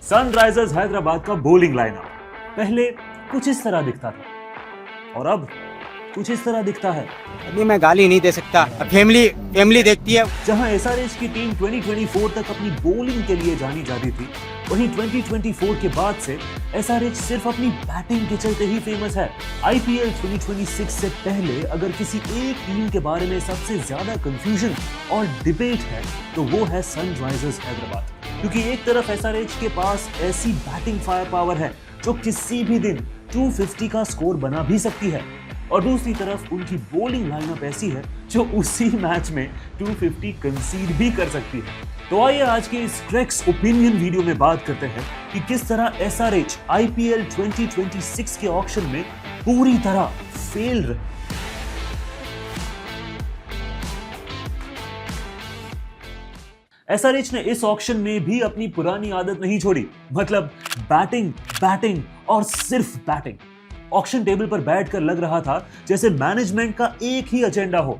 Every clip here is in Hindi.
सनराइजर्स हैदराबाद का बॉलिंग लाइनअप पहले कुछ इस तरह दिखता था और अब कुछ इस तरह दिखता है। अभी मैं गाली नहीं दे सकता, फैमिली देखती है। जहां एसआरएच की टीम 2024 तक अपनी बॉलिंग के लिए जानी जाती थी, वहीं 2024 के बाद से एसआरएच सिर्फ अपनी बैटिंग के चलते ही फेमस है। आईपीएल 2026 से पहले अगर किसी एक टीम के बारे में सबसे ज्यादा कंफ्यूजन और डिबेट है तो वो है सनराइजर्स हैदराबाद, क्योंकि एक तरफ एसआरएच के पास ऐसी बैटिंग फायर पावर है जो किसी भी दिन 250 का स्कोर बना भी सकती है, और दूसरी तरफ उनकी बॉलिंग लाइनअप ऐसी है जो उसी मैच में 250 कंसीड भी कर सकती है। तो आइए आज के इस क्रेक्स ओपिनियन वीडियो में बात करते हैं कि किस तरह एसआरएच आईपीएल 2026 के ऑक्शन में पूरी तरह फेल रहे। एसआरएच ने इस ऑक्शन में भी अपनी पुरानी आदत नहीं छोड़ी, मतलब बैटिंग और सिर्फ बैटिंग। ऑक्शन टेबल पर बैठकर लग रहा था जैसे मैनेजमेंट का एक ही एजेंडा हो,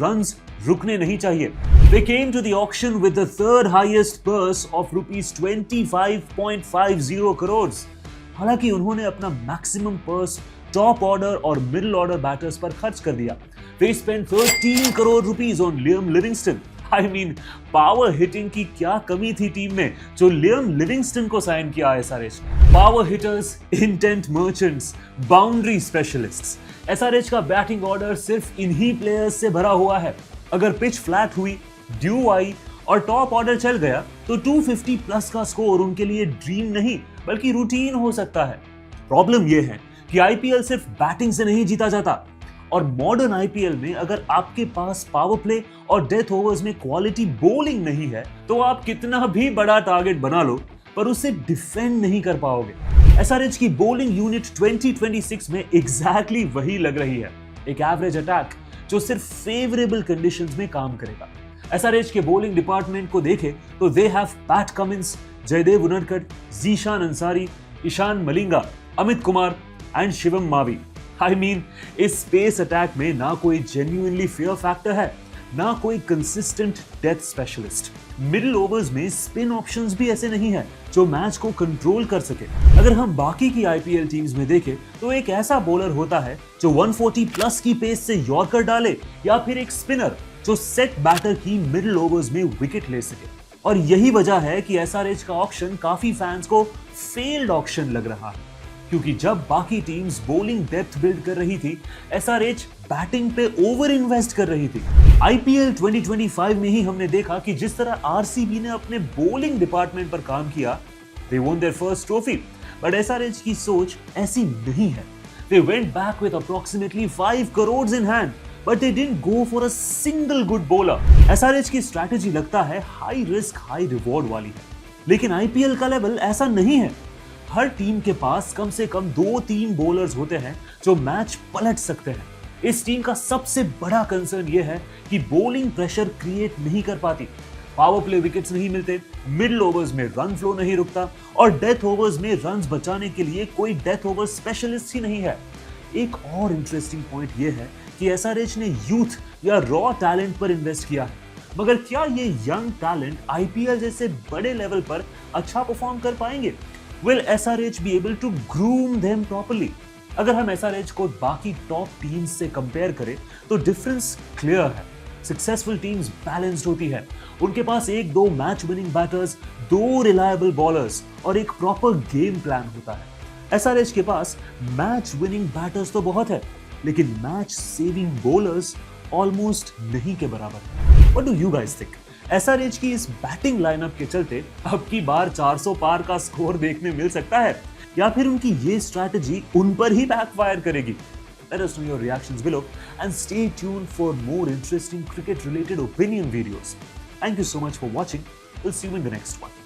रन्स रुकने नहीं चाहिए। They came to the auction with the third highest purse of rupees 25.50 crores। हालांकि उन्होंने अपना मैक्सिमम पर्स टॉप ऑर्डर और मिडिल ऑर्डर बैटर्स पर खर्च कर दिया। They spent 13 crore rupees on Liam Livingston। I mean, power hitting की क्या कमी थी टीम में जो लियम लिविंगस्टन को साइन किया SRH. Power hitters, intent merchants, boundary specialists. SRH का बैटिंग ऑर्डर सिर्फ इन्हीं प्लेयर्स से भरा हुआ है। अगर पिच फ्लैट हुई, ड्यू आई और टॉप ऑर्डर चल गया तो 250 प्लस का स्कोर उनके लिए ड्रीम नहीं बल्कि रूटीन हो सकता है। प्रॉब्लम यह है कि आईपीएल सिर्फ बैटिंग से नहीं जीता जाता, और मॉडर्न आईपीएल में अगर आपके पास पावर प्ले और डेथ ओवर्स में क्वालिटी बॉलिंग नहीं है तो आप कितना भी बड़ा टारगेट बना लो पर उसे डिफेंड नहीं कर पाओगे। एसआरएच की बॉलिंग यूनिट 2026 में एग्जैक्टली वही लग रही है, एक एवरेज अटैक जो सिर्फ फेवरेबल कंडीशंस में काम करेगा। एसआरएच के बॉलिंग डिपार्टमेंट को देखें तो they have Pat Cummins, Jaydev Unadkat, Zeeshan Ansari, Ishan Malinga, Amit Kumar and Shivam Mavi. I mean, इस स्पेस अटैक में ना कोई जेन्युइनली फेयर फैक्टर है, ना कोई consistent death specialist. Middle overs में स्पिन ऑप्शंस भी ऐसे नहीं है जो मैच को कंट्रोल कर सके। अगर हम बाकी की आईपीएल टीम्स में देखें तो एक ऐसा बॉलर होता है जो 140 प्लस की पेस से यॉर्कर डाले, या फिर एक स्पिनर जो सेट बैटर की मिडिल ओवर्स में विकेट ले सके। और यही वजह है कि एसआरएच का ऑक्शन काफी फैंस को फेल्ड ऑक्शन लग रहा है, क्योंकि जब बाकी टीम्स बॉलिंग डेप्थ बिल्ड कर रही थी, एसआरएच बैटिंग पे ओवर इन्वेस्ट कर रही थी। आईपीएल 2025 में ही हमने देखा कि जिस तरह आरसीबी ने अपने बॉलिंग डिपार्टमेंट पर काम किया, they won their first trophy. But SRH की सोच ऐसी नहीं है। They went back with approximately 5 crores in hand, but they didn't go for a single good bowler। SRH की स्ट्रैटेजी लगता है हाई रिस्क हाई रिवॉर्ड वाली है, लेकिन आईपीएल का लेवल ऐसा नहीं है। हर टीम के पास कम से कम 2-3 बॉलर्स होते हैं जो मैच पलट सकते हैं। इस टीम का सबसे बड़ा कंसर्न यह है कि बॉलिंग प्रेशर क्रिएट नहीं कर पाती, पावर प्ले विकेट्स नहीं मिलते, मिडिल ओवर्स में रन फ्लो नहीं रुकता, और डेथ ओवर्स में रन्स बचाने के लिए कोई डेथ ओवर स्पेशलिस्ट ही नहीं है। एक और इंटरेस्टिंग पॉइंट यह है कि एसआरएच ने यूथ या रॉ टैलेंट पर इन्वेस्ट किया है, मगर क्या ये यंग टैलेंट आईपीएल जैसे बड़े लेवल पर अच्छा परफॉर्म कर पाएंगे? Will SRH be able to groom them properly? अगर हम SRH को बाकी टॉप टीम्स से कंपेयर करें तो डिफरेंस क्लियर है। सक्सेसफुल टीम्स बैलेंस्ड होती है, उनके पास 1-2 match winning batters, 2 reliable bowlers और एक प्रॉपर गेम प्लान होता है। SRH के पास मैच विनिंग बैटर्स तो बहुत है, लेकिन मैच सेविंग बॉलर्स ऑलमोस्ट नहीं के बराबर। What do you guys think? SRH की इस बैटिंग लाइनअप के चलते अब की बार 400 पार का स्कोर देखने मिल सकता है, या फिर उनकी ये स्ट्रैटेजी उन पर ही बैकफायर करेगी? Let us know your reactions below and stay tuned for more interesting cricket related opinion videos. Thank you so much for watching. We'll see you in the next one.